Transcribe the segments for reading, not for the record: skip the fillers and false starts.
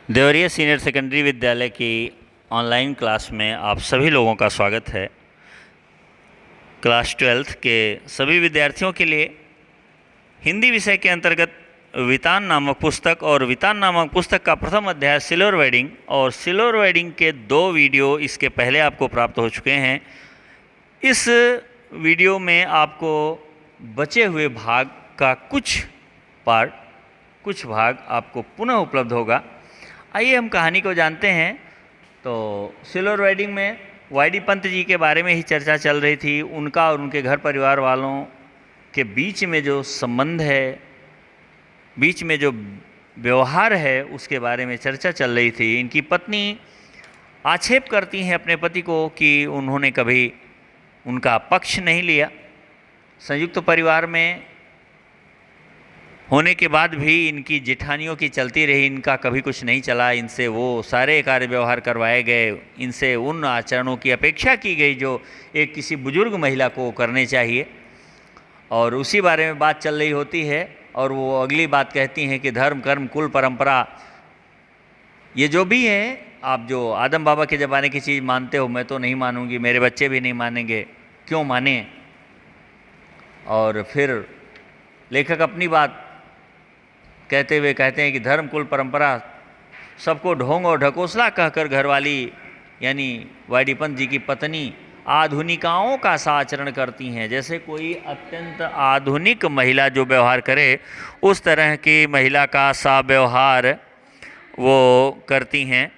Deoria senior secondary विद्यालय की online class में आप सभी लोगों का स्वागत है। क्लास 12th के सभी विद्यार्थियों के लिए हिंदी विषय के अंतर्गत वितान नामक पुस्तक और वितान नामक पुस्तक का प्रथम अध्याय सिल्वर वेडिंग और सिल्वर वेडिंग के 2 वीडियो इसके पहले आपको प्राप्त हो चुके हैं। इस वीडियो में आपको बचे हुए भाग का कुछ भाग आपको पुनः उपलब्ध होगा। आइए हम कहानी को जानते हैं। तो सिल्वर वेडिंग में वाई.डी. पंत जी के बारे में ही चर्चा चल रही थी। उनका और उनके घर परिवार वालों के बीच में जो संबंध है, बीच में जो व्यवहार है, उसके बारे में चर्चा चल रही थी। इनकी पत्नी आक्षेप करती हैं अपने पति को कि उन्होंने कभी उनका पक्ष नहीं लिया। संयुक्त परिवार में होने के बाद भी इनकी जेठानियों की चलती रही, इनका कभी कुछ नहीं चला। इनसे वो सारे कार्य व्यवहार करवाए गए, इनसे उन आचरणों की अपेक्षा की गई जो एक किसी बुजुर्ग महिला को करने चाहिए। और उसी बारे में बात चल रही होती है और वो अगली बात कहती हैं कि धर्म, कर्म, कुल, परंपरा, ये जो भी है, आप जो आदम बाबा के ज़माने की चीज़ मानते हो, मैं तो नहीं मानूंगी, मेरे बच्चे भी नहीं मानेंगे, क्यों माने। और फिर लेखक अपनी बात कहते हुए कहते हैं कि धर्म, कुल, परंपरा सबको ढोंग और ढकोसला कहकर घरवाली यानी वाई.डी. पंत जी की पत्नी आधुनिकाओं का सा आचरण करती हैं। जैसे कोई अत्यंत आधुनिक महिला जो व्यवहार करे, उस तरह की महिला का सा व्यवहार वो करती हैं,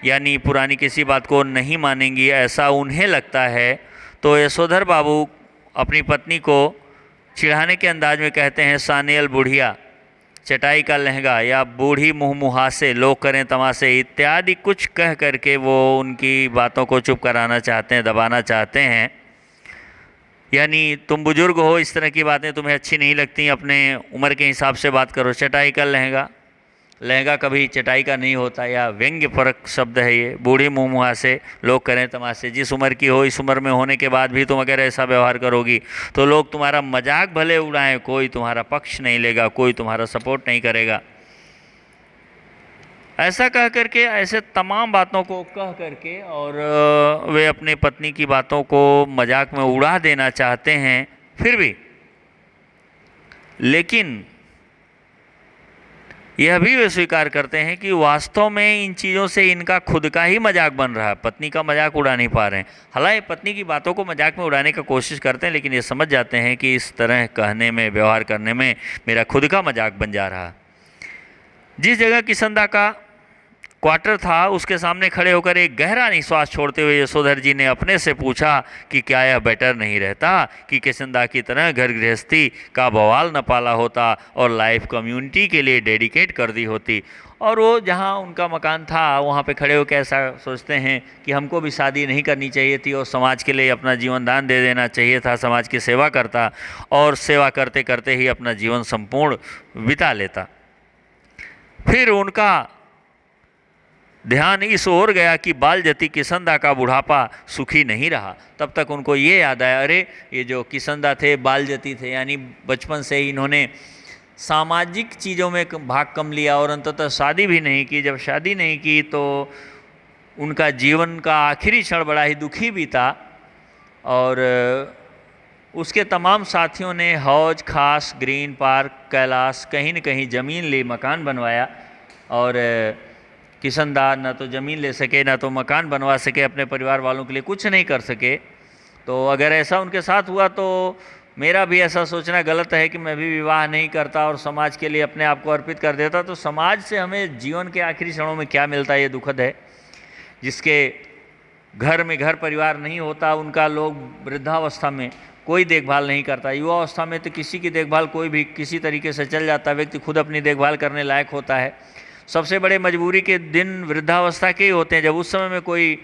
यानी पुरानी किसी बात को नहीं मानेंगी, ऐसा उन्हें लगता है। तो यशोधर बाबू अपनी पत्नी को चिढ़ाने के अंदाज में कहते हैं, सानेल बुढ़िया, चटाई का लहंगा, या बूढ़ी मुँह मुहासे, लोग करें तमाशे इत्यादि कुछ कह करके वो उनकी बातों को चुप कराना चाहते हैं, दबाना चाहते हैं। यानी तुम बुजुर्ग हो, इस तरह की बातें तुम्हें अच्छी नहीं लगती, अपने उम्र के हिसाब से बात करो। चटाई का लहंगा, लहंगा कभी चटाई का नहीं होता, या व्यंग्य परक शब्द है ये। बूढ़ी मुँह मुहासे, लोग करें तमाशे, जिस उम्र की हो, इस उम्र में होने के बाद भी तुम अगर ऐसा व्यवहार करोगी तो लोग तुम्हारा मजाक भले उड़ाएं, कोई तुम्हारा पक्ष नहीं लेगा, कोई तुम्हारा सपोर्ट नहीं करेगा। ऐसा कह करके, ऐसे तमाम बातों को कह करके, और वे अपने पत्नी की बातों को मजाक में उड़ा देना चाहते हैं। फिर भी लेकिन यह भी वे स्वीकार करते हैं कि वास्तव में इन चीज़ों से इनका खुद का ही मजाक बन रहा है, पत्नी का मजाक उड़ा नहीं पा रहे हैं। हालांकि पत्नी की बातों को मजाक में उड़ाने का कोशिश करते हैं, लेकिन ये समझ जाते हैं कि इस तरह कहने में, व्यवहार करने में मेरा खुद का मजाक बन जा रहा। जिस जगह किसंदा का क्वार्टर था, उसके सामने खड़े होकर एक गहरा निश्वास छोड़ते हुए यशोधर जी ने अपने से पूछा कि क्या यह बेटर नहीं रहता कि किसंदा की तरह घर गृहस्थी का बवाल न पाला होता और लाइफ कम्युनिटी के लिए डेडिकेट कर दी होती। और वो जहाँ उनका मकान था, वहाँ पे खड़े होकर ऐसा सोचते हैं कि हमको भी शादी नहीं करनी चाहिए थी और समाज के लिए अपना जीवन दान दे देना चाहिए था, समाज की सेवा करता और सेवा करते करते ही अपना जीवन संपूर्ण बिता लेता। फिर उनका ध्यान इस ओर गया कि बालजती किसंदा का बुढ़ापा सुखी नहीं रहा। तब तक उनको ये याद आया, अरे ये जो किसंदा थे बालजती थे, यानी बचपन से ही इन्होंने सामाजिक चीज़ों में भाग कम लिया और अंततः शादी भी नहीं की। जब शादी नहीं की तो उनका जीवन का आखिरी क्षण बड़ा ही दुखी बीता और उसके तमाम साथियों ने हौज खास, ग्रीन पार्क, कैलाश, कहीं न कहीं ज़मीन ली, मकान बनवाया। और किसंदा न तो ज़मीन ले सके, न तो मकान बनवा सके, अपने परिवार वालों के लिए कुछ नहीं कर सके। तो अगर ऐसा उनके साथ हुआ तो मेरा भी ऐसा सोचना गलत है कि मैं भी विवाह नहीं करता और समाज के लिए अपने आप को अर्पित कर देता। तो समाज से हमें जीवन के आखिरी क्षणों में क्या मिलता है, ये दुखद है। जिसके घर में घर परिवार नहीं होता, उनका लोग वृद्धावस्था में कोई देखभाल नहीं करता। युवावस्था में तो किसी की देखभाल कोई भी किसी तरीके से चल जाता, व्यक्ति खुद अपनी देखभाल करने लायक होता है। सबसे बड़े मजबूरी के दिन वृद्धावस्था के ही होते हैं, जब उस समय में कोई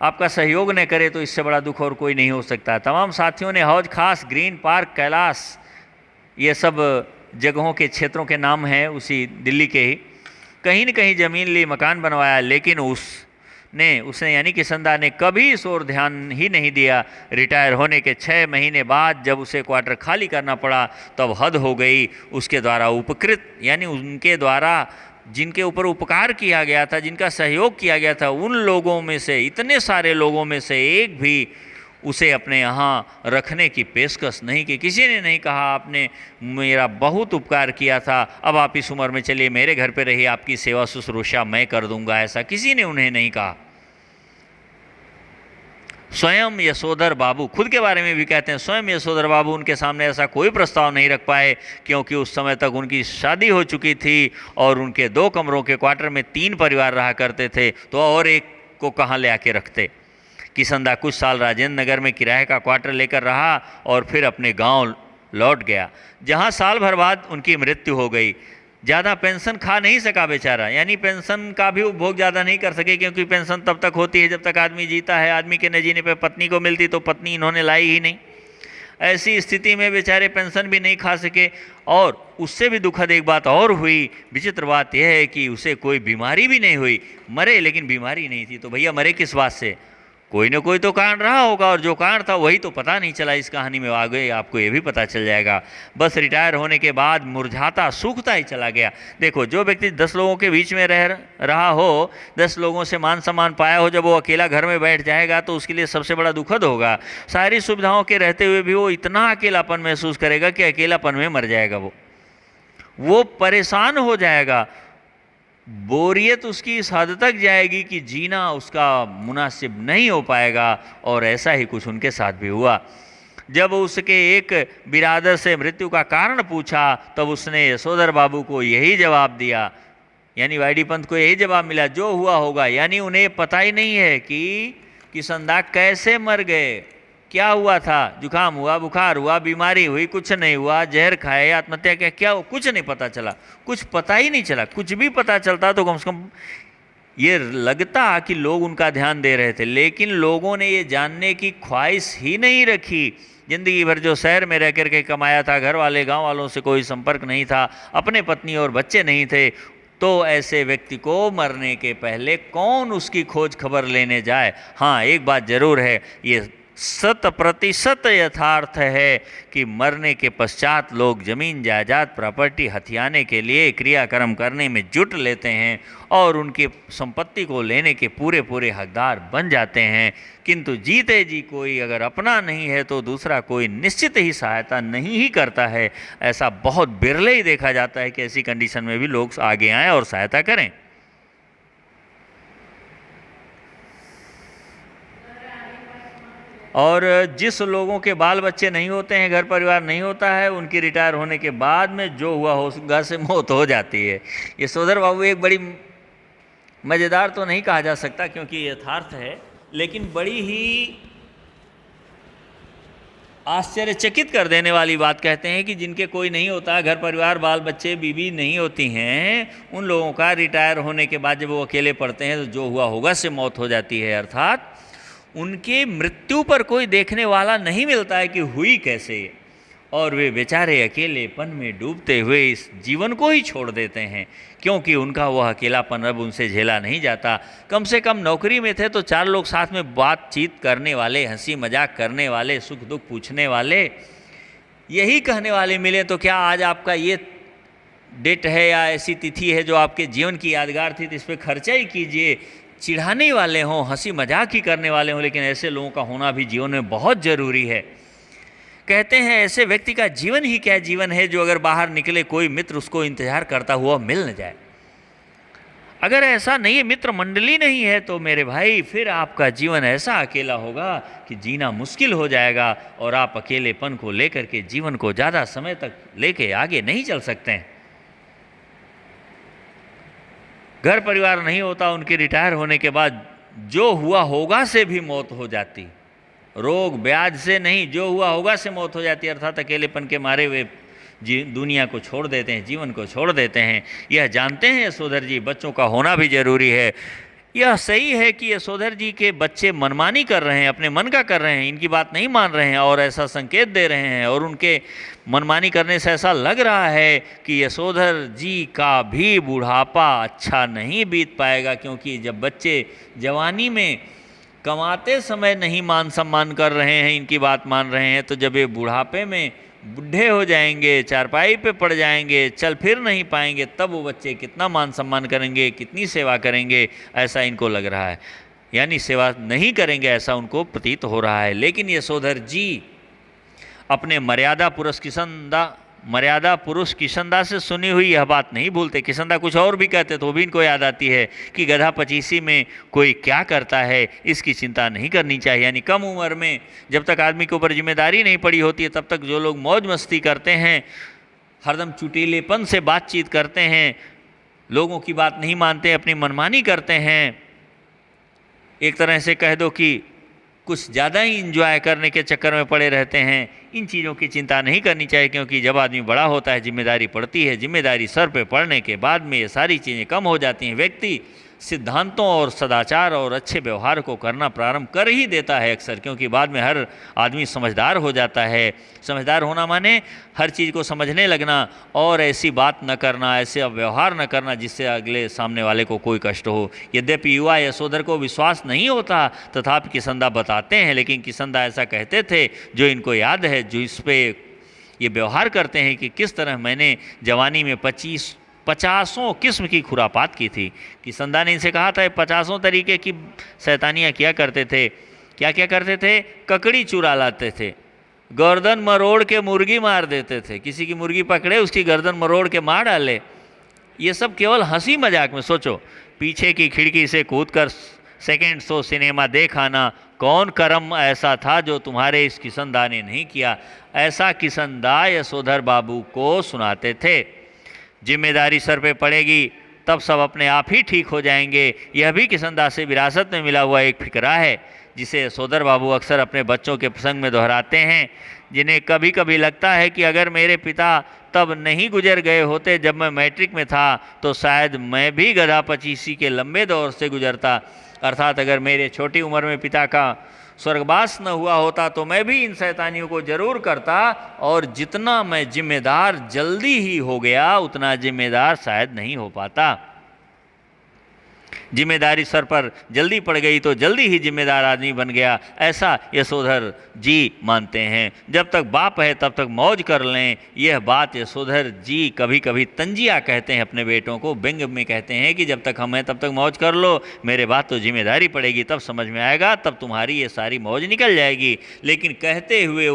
आपका सहयोग न करे तो इससे बड़ा दुख और कोई नहीं हो सकता। तमाम साथियों ने हौज खास, ग्रीन पार्क, कैलाश, ये सब जगहों के क्षेत्रों के नाम हैं उसी दिल्ली के ही। कहीं न कहीं ज़मीन ली, मकान बनवाया, लेकिन उसने यानी किसंदा ने कभी इस ओर ध्यान ही नहीं दिया। रिटायर होने के 6 महीने बाद जब उसे क्वार्टर खाली करना पड़ा, तब हद हो गई। उसके द्वारा उपकृत यानी उनके द्वारा जिनके ऊपर उपकार किया गया था, जिनका सहयोग किया गया था, उन लोगों में से, इतने सारे लोगों में से एक भी उसे अपने यहाँ रखने की पेशकश नहीं की। किसी ने नहीं कहा आपने मेरा बहुत उपकार किया था, अब आप इस उम्र में चलिए मेरे घर पे रहिए, आपकी सेवा शुश्रूषा मैं कर दूंगा, ऐसा किसी ने उन्हें नहीं कहा। स्वयं यशोधर बाबू खुद के बारे में भी कहते हैं, स्वयं यशोधर बाबू उनके सामने ऐसा कोई प्रस्ताव नहीं रख पाए, क्योंकि उस समय तक उनकी शादी हो चुकी थी और उनके 2 कमरों के क्वार्टर में 3 परिवार रहा करते थे, तो और एक को कहाँ ले आके रखते। किसनदा कुछ साल राजेंद्र नगर में किराए का क्वार्टर लेकर रहा और फिर अपने गांव लौट गया, जहां साल भर बाद उनकी मृत्यु हो गई। ज़्यादा पेंशन खा नहीं सका बेचारा, यानी पेंशन का भी उपभोग ज़्यादा नहीं कर सके, क्योंकि पेंशन तब तक होती है जब तक आदमी जीता है। आदमी के न जीने पर पत्नी को मिलती, तो पत्नी इन्होंने लाई ही नहीं। ऐसी स्थिति में बेचारे पेंशन भी नहीं खा सके। और उससे भी दुखद एक बात और हुई, विचित्र बात यह है कि उसे कोई बीमारी भी नहीं हुई। मरे लेकिन बीमारी नहीं थी। तो भैया मरे किस बात से? कोई ना कोई तो कारण रहा होगा, और जो कारण था वही तो पता नहीं चला। इस कहानी में आगे आपको ये भी पता चल जाएगा। बस रिटायर होने के बाद मुरझाता सूखता ही चला गया। देखो, जो व्यक्ति 10 लोगों के बीच में रह रहा हो, 10 लोगों से मान सम्मान पाया हो, जब वो अकेला घर में बैठ जाएगा तो उसके लिए सबसे बड़ा दुखद होगा। सारी सुविधाओं के रहते हुए भी वो इतना अकेलापन महसूस करेगा कि अकेलापन में मर जाएगा। वो परेशान हो जाएगा। बोरियत उसकी इस हद तक जाएगी कि जीना उसका मुनासिब नहीं हो पाएगा। और ऐसा ही कुछ उनके साथ भी हुआ। जब उसके एक बिरादर से मृत्यु का कारण पूछा, तब उसने यशोधर बाबू को यही जवाब दिया, यानी वाईडी पंत को यही जवाब मिला, जो हुआ होगा। यानी उन्हें पता ही नहीं है कि किसनदा कैसे मर गए, क्या हुआ था, जुकाम हुआ, बुखार हुआ, बीमारी हुई, कुछ नहीं हुआ, जहर खाए, आत्महत्या किया, क्या हो, कुछ नहीं पता चला। कुछ पता ही नहीं चला। कुछ भी पता चलता तो कम से कम ये लगता कि लोग उनका ध्यान दे रहे थे, लेकिन लोगों ने ये जानने की ख्वाहिश ही नहीं रखी। जिंदगी भर जो शहर में रह कर के कमाया था, घर वाले गांव वालों से कोई संपर्क नहीं था, अपने पत्नी और बच्चे नहीं थे, तो ऐसे व्यक्ति को मरने के पहले कौन उसकी खोज खबर लेने जाए। हाँ, एक बात जरूर है, ये 100% यथार्थ है कि मरने के पश्चात लोग जमीन जायदाद प्रॉपर्टी हथियाने के लिए क्रियाक्रम करने में जुट लेते हैं और उनकी संपत्ति को लेने के पूरे पूरे हकदार बन जाते हैं। किंतु जीते जी कोई अगर अपना नहीं है तो दूसरा कोई निश्चित ही सहायता नहीं ही करता है। ऐसा बहुत बिरले ही देखा जाता है कि ऐसी कंडीशन में भी लोग आगे आएँ और सहायता करें। और जिस लोगों के बाल बच्चे नहीं होते हैं, घर परिवार नहीं होता है, उनकी रिटायर होने के बाद में जो हुआ होगा से मौत हो जाती है। यशोधर बाबू एक बड़ी मज़ेदार तो नहीं कहा जा सकता क्योंकि यथार्थ है, लेकिन बड़ी ही आश्चर्यचकित कर देने वाली बात कहते हैं कि जिनके कोई नहीं होता, घर परिवार बाल बच्चे बीवी नहीं होती हैं, उन लोगों का रिटायर होने के बाद जब वो अकेले पड़ते हैं तो जो हुआ होगा से मौत हो जाती है। अर्थात उनके मृत्यु पर कोई देखने वाला नहीं मिलता है कि हुई कैसे, और वे बेचारे अकेलेपन में डूबते हुए इस जीवन को ही छोड़ देते हैं, क्योंकि उनका वह अकेलापन अब उनसे झेला नहीं जाता। कम से कम नौकरी में थे तो 4 लोग साथ में बातचीत करने वाले, हंसी मजाक करने वाले, सुख दुख पूछने वाले, यही कहने वाले मिले तो क्या आज आपका ये डेट है या ऐसी तिथि है जो आपके जीवन की यादगार थी, तो इस पर खर्चा ही कीजिए। चिढ़ाने वाले हों, हंसी मजाक ही करने वाले हों, लेकिन ऐसे लोगों का होना भी जीवन में बहुत ज़रूरी है। कहते हैं ऐसे व्यक्ति का जीवन ही क्या जीवन है जो अगर बाहर निकले कोई मित्र उसको इंतजार करता हुआ मिल न जाए। अगर ऐसा नहीं है, मित्र मंडली नहीं है, तो मेरे भाई फिर आपका जीवन ऐसा अकेला होगा कि जीना मुश्किल हो जाएगा और आप अकेलेपन को लेकर के जीवन को ज़्यादा समय तक लेके आगे नहीं चल सकते हैं। घर परिवार नहीं होता, उनके रिटायर होने के बाद जो हुआ होगा से भी मौत हो जाती, रोग ब्याज से नहीं, जो हुआ होगा से मौत हो जाती। अर्थात अकेलेपन के मारे वे दुनिया को छोड़ देते हैं, जीवन को छोड़ देते हैं। यह जानते हैं यशोधर जी, बच्चों का होना भी जरूरी है। यह सही है कि यशोधर जी के बच्चे मनमानी कर रहे हैं, अपने मन का कर रहे हैं, इनकी बात नहीं मान रहे हैं और ऐसा संकेत दे रहे हैं, और उनके मनमानी करने से ऐसा लग रहा है कि यशोधर जी का भी बुढ़ापा अच्छा नहीं बीत पाएगा, क्योंकि जब बच्चे जवानी में कमाते समय नहीं मान सम्मान कर रहे हैं, इनकी बात मान रहे हैं, तो जब ये बुढ़ापे में बूढ़े हो जाएंगे, चारपाई पे पड़ जाएंगे, चल फिर नहीं पाएंगे, तब वो बच्चे कितना मान सम्मान करेंगे, कितनी सेवा करेंगे, ऐसा इनको लग रहा है। यानी सेवा नहीं करेंगे ऐसा उनको प्रतीत हो रहा है। लेकिन यशोधर जी अपने मर्यादा पुरुष किशनदा से सुनी हुई यह बात नहीं भूलते। किशनदा कुछ और भी कहते तो भी इनको याद आती है कि गधा पचीसी में कोई क्या करता है, इसकी चिंता नहीं करनी चाहिए। यानी कम उम्र में जब तक आदमी के ऊपर जिम्मेदारी नहीं पड़ी होती है, तब तक जो लोग मौज मस्ती करते हैं, हरदम चुटीलेपन से बातचीत करते हैं, लोगों की बात नहीं मानते, अपनी मनमानी करते हैं, एक तरह से कह दो कि कुछ ज़्यादा ही इंजॉय करने के चक्कर में पड़े रहते हैं, इन चीज़ों की चिंता नहीं करनी चाहिए। क्योंकि जब आदमी बड़ा होता है, जिम्मेदारी पड़ती है, जिम्मेदारी सर पे पड़ने के बाद में ये सारी चीज़ें कम हो जाती हैं। व्यक्ति सिद्धांतों और सदाचार और अच्छे व्यवहार को करना प्रारंभ कर ही देता है अक्सर, क्योंकि बाद में हर आदमी समझदार हो जाता है। समझदार होना माने हर चीज़ को समझने लगना और ऐसी बात न करना, ऐसे व्यवहार न करना जिससे अगले सामने वाले को कोई कष्ट हो। यद्यपि युवा यशोधर को विश्वास नहीं होता, तथापि किशनदा बताते हैं। लेकिन किशनदा ऐसा कहते थे जो इनको याद है, जो इस पर ये व्यवहार करते हैं कि किस तरह मैंने जवानी में 50 किस्म की खुरापात की थी। किशनदा ने इनसे कहा था 50 तरीके की शैतानियाँ किया करते थे। क्या क्या करते थे? ककड़ी चुरा लाते थे, गर्दन मरोड़ के मुर्गी मार देते थे, किसी की मुर्गी पकड़े उसकी गर्दन मरोड़ के मार डाले। ये सब केवल हंसी मजाक में। सोचो, पीछे की खिड़की से कूदकर सेकेंड शो सिनेमा देख आना, कौन कर्म ऐसा था जो तुम्हारे इस किशनदा ने नहीं किया। ऐसा किशनदा यशोधर बाबू को सुनाते थे। जिम्मेदारी सर पे पड़ेगी तब सब अपने आप ही ठीक हो जाएंगे। यह भी किशनदा से विरासत में मिला हुआ एक फिक्रा है, जिसे यशोधर बाबू अक्सर अपने बच्चों के प्रसंग में दोहराते हैं। जिन्हें कभी कभी लगता है कि अगर मेरे पिता तब नहीं गुजर गए होते जब मैं मैट्रिक में था, तो शायद मैं भी गधा पचीसी के लंबे दौर से गुजरता। अर्थात अगर मेरे छोटी उम्र में पिता का स्वर्गवास न हुआ होता तो मैं भी इन शैतानियों को जरूर करता, और जितना मैं जिम्मेदार जल्दी ही हो गया उतना जिम्मेदार शायद नहीं हो पाता। जिम्मेदारी सर पर जल्दी पड़ गई तो जल्दी ही जिम्मेदार आदमी बन गया, ऐसा यशोधर जी मानते हैं। जब तक बाप है तब तक मौज कर लें, यह बात यशोधर जी कभी कभी तंजिया कहते हैं अपने बेटों को। व्यंग में कहते हैं कि जब तक हम हैं तब तक मौज कर लो, मेरे बाद तो जिम्मेदारी पड़ेगी, तब समझ में आएगा, तब तुम्हारी ये सारी मौज निकल जाएगी। लेकिन कहते हुए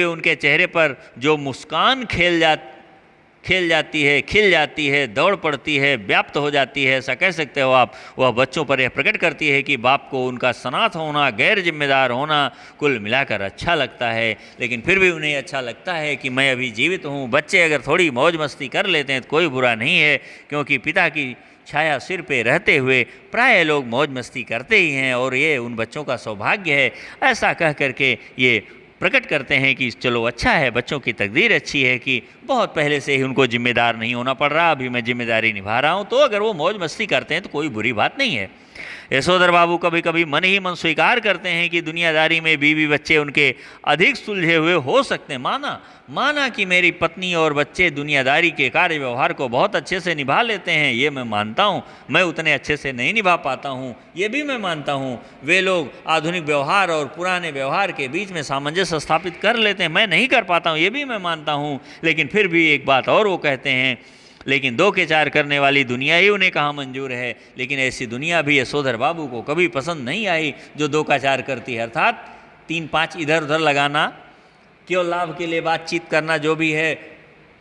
उनके चेहरे पर जो मुस्कान खिल जाती है, दौड़ पड़ती है, व्याप्त हो जाती है, ऐसा कह सकते हो आप, वह बच्चों पर यह प्रकट करती है कि बाप को उनका सनाथ होना, गैर जिम्मेदार होना कुल मिलाकर अच्छा लगता है। लेकिन फिर भी उन्हें अच्छा लगता है कि मैं अभी जीवित हूँ। बच्चे अगर थोड़ी मौज मस्ती कर लेते हैं तो कोई बुरा नहीं है, क्योंकि पिता की छाया सिर पे रहते हुए प्राय लोग मौज मस्ती करते ही हैं, और ये उन बच्चों का सौभाग्य है। ऐसा कह करके ये प्रकट करते हैं कि चलो अच्छा है, बच्चों की तकदीर अच्छी है कि बहुत पहले से ही उनको जिम्मेदार नहीं होना पड़ रहा, अभी मैं जिम्मेदारी निभा रहा हूँ। तो अगर वो मौज मस्ती करते हैं तो कोई बुरी बात नहीं है। यशोधर बाबू कभी कभी मन ही मन स्वीकार करते हैं कि दुनियादारी में बीवी बच्चे उनके अधिक सुलझे हुए हो सकते हैं। माना कि मेरी पत्नी और बच्चे दुनियादारी के कार्य व्यवहार को बहुत अच्छे से निभा लेते हैं, ये मैं मानता हूँ। मैं उतने अच्छे से नहीं निभा पाता हूँ, ये भी मैं मानता हूँ। वे लोग आधुनिक व्यवहार और पुराने व्यवहार के बीच में सामंजस्य स्थापित कर लेते हैं, मैं नहीं कर पाता हूँ, ये भी मैं मानता हूँ। लेकिन फिर भी एक बात और वो कहते हैं, लेकिन 2 के 4 करने वाली दुनिया ही उन्हें कहाँ मंजूर है। लेकिन ऐसी दुनिया भी यशोधर बाबू को कभी पसंद नहीं आई जो 2 का 4 करती है, अर्थात 3-5 इधर उधर लगाना, केवल लाभ के लिए बातचीत करना, जो भी है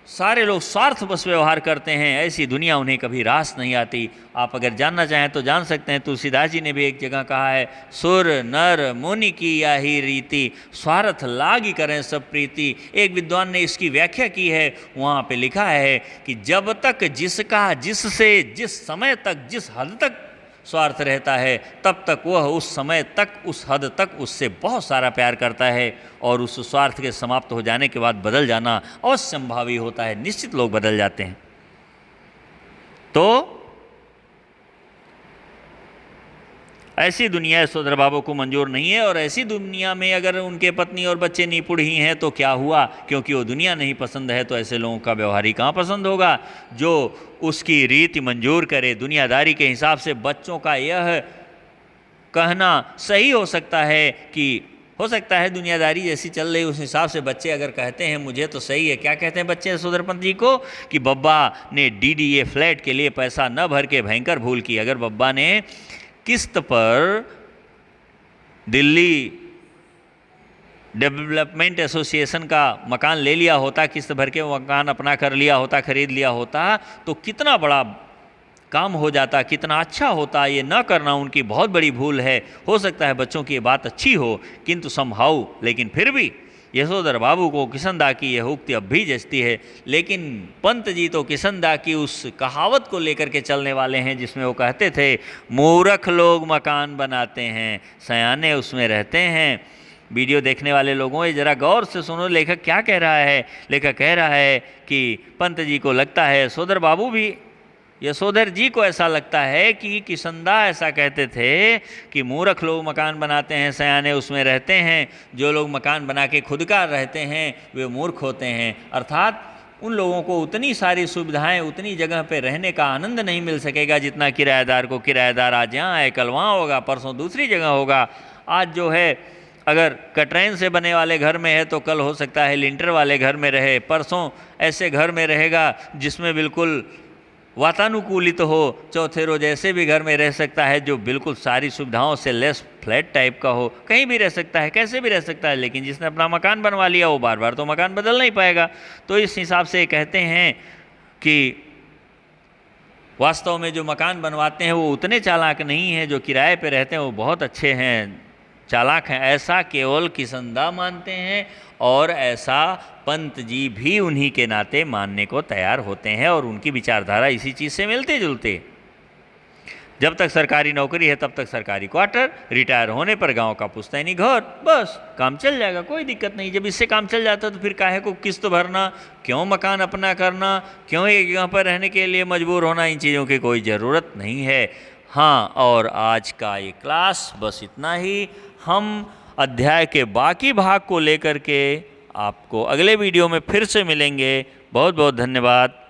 सारे लोग स्वार्थ बस व्यवहार करते हैं। ऐसी दुनिया उन्हें कभी रास नहीं आती। आप अगर जानना चाहें तो जान सकते हैं, तुलसीदास जी ने भी एक जगह कहा है, सुर नर मुनि की याही रीति, स्वार्थ लागी करें सब प्रीति। एक विद्वान ने इसकी व्याख्या की है, वहाँ पे लिखा है कि जब तक जिसका जिससे जिस समय तक जिस हद तक स्वार्थ रहता है, तब तक वह उस समय तक उस हद तक उससे बहुत सारा प्यार करता है, और उस स्वार्थ के समाप्त हो जाने के बाद बदल जाना असंभावी होता है। निश्चित लोग बदल जाते हैं। तो ऐसी दुनिया यशोधर बाबू को मंजूर नहीं है। और ऐसी दुनिया में अगर उनके पत्नी और बच्चे निपुण ही हैं तो क्या हुआ, क्योंकि वो दुनिया नहीं पसंद है तो ऐसे लोगों का व्यवहार ही कहाँ पसंद होगा। जो उसकी रीति मंजूर करे दुनियादारी के हिसाब से, बच्चों का यह कहना सही हो सकता है कि हो सकता है दुनियादारी जैसी चल रही उस हिसाब से बच्चे अगर कहते हैं मुझे तो सही है। क्या कहते हैं बच्चे यशोधर पंत जी को कि बब्बा ने डीडीए फ्लैट के लिए पैसा न भर के भयंकर भूल की। अगर बब्बा ने किस्त पर दिल्ली डेवलपमेंट एसोसिएशन का मकान ले लिया होता, किस्त भर के मकान अपना कर लिया होता, खरीद लिया होता, तो कितना बड़ा काम हो जाता, कितना अच्छा होता। ये न करना उनकी बहुत बड़ी भूल है। हो सकता है बच्चों की ये बात अच्छी हो, किंतु समहाउ लेकिन फिर भी यशोधर बाबू को किशनदा की यह उक्ति अब भी जचती है। लेकिन पंत जी तो किशनदा की उस कहावत को लेकर के चलने वाले हैं जिसमें वो कहते थे, मूर्ख लोग मकान बनाते हैं, सयाने उसमें रहते हैं। वीडियो देखने वाले लोगों ये ज़रा गौर से सुनो, लेखक क्या कह रहा है। लेखक कह रहा है कि पंत जी को लगता है यशोधर बाबू भी, यशोधर जी को ऐसा लगता है कि किशनदा ऐसा कहते थे कि मूर्ख लोग मकान बनाते हैं, सयाने उसमें रहते हैं। जो लोग मकान बना के खुदकार रहते हैं वे मूर्ख होते हैं। अर्थात उन लोगों को उतनी सारी सुविधाएं, उतनी जगह पे रहने का आनंद नहीं मिल सकेगा जितना किराएदार को। किराएदार आज यहाँ है, कल वहाँ होगा, परसों दूसरी जगह होगा। आज जो है अगर कटरैन से बने वाले घर में है तो कल हो सकता है लिंटर वाले घर में रहे, परसों ऐसे घर में रहेगा जिसमें बिल्कुल वातानुकूलित हो, चौथे रोज ऐसे भी घर में रह सकता है जो बिल्कुल सारी सुविधाओं से लेस फ्लैट टाइप का हो। कहीं भी रह सकता है, कैसे भी रह सकता है। लेकिन जिसने अपना मकान बनवा लिया वो बार बार तो मकान बदल नहीं पाएगा। तो इस हिसाब से कहते हैं कि वास्तव में जो मकान बनवाते हैं वो उतने चालाक नहीं हैं, जो किराए पे रहते हैं वो बहुत अच्छे हैं, चालाक हैं। ऐसा केवल किशनदा मानते हैं और ऐसा पंत जी भी उन्हीं के नाते मानने को तैयार होते हैं। और उनकी विचारधारा इसी चीज़ से मिलते जुलते। जब तक सरकारी नौकरी है तब तक सरकारी क्वार्टर, रिटायर होने पर गांव का पुश्तैनी घर, बस काम चल जाएगा, कोई दिक्कत नहीं। जब इससे काम चल जाता तो फिर काहे को किस्त भरना, क्यों मकान अपना करना, क्यों एक जगह पर रहने के लिए मजबूर होना, इन चीज़ों की कोई ज़रूरत नहीं है। हाँ, और आज का ये क्लास बस इतना ही। हम अध्याय के बाकी भाग को लेकर के आपको अगले वीडियो में फिर से मिलेंगे। बहुत बहुत धन्यवाद।